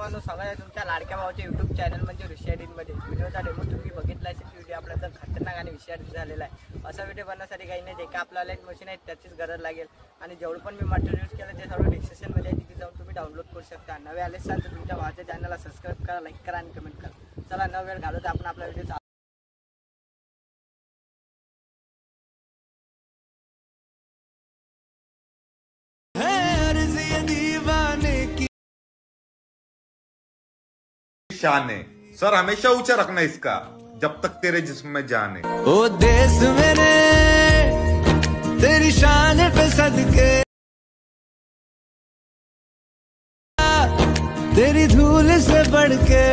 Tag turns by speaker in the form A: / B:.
A: सर्वांना स्वागत आहे तुमच्या लाडक्या भावाच्या यूट्यूब चॅनल म्हणजे ऋषियाडीमध्ये. व्हिडिओचा डेमो तुम्ही बघितला असेल. व्हिडिओ आपला तर खतरनाक आणि विषयार्थ झालेला आहे. असा व्हिडिओ बनवण्यासाठी काही नाही, जे का आपल्याला एक मशीन आहे त्याचीच गरज लागेल. आणि जेवढं पण मी मटेरियल यूज केलं ते सर्व डिस्क्रिप्शनमध्ये आहे, तिथे जाऊन तुम्ही डाउनलोड करू शकता. नवे आले असाल तर तुमच्या भावाच्या चॅनलला सबस्क्राईब करा, लाईक करा आणि कमेंट करा. चला न वेळ घालवता आपण आपला व्हिडिओ
B: शान है सर, हमेशा ऊंचा रखना इसका जब तक तेरे जिस्म में जान है।
C: ओ देश मेरे तेरी शान पे सदके, तेरी धूल से बढ़ के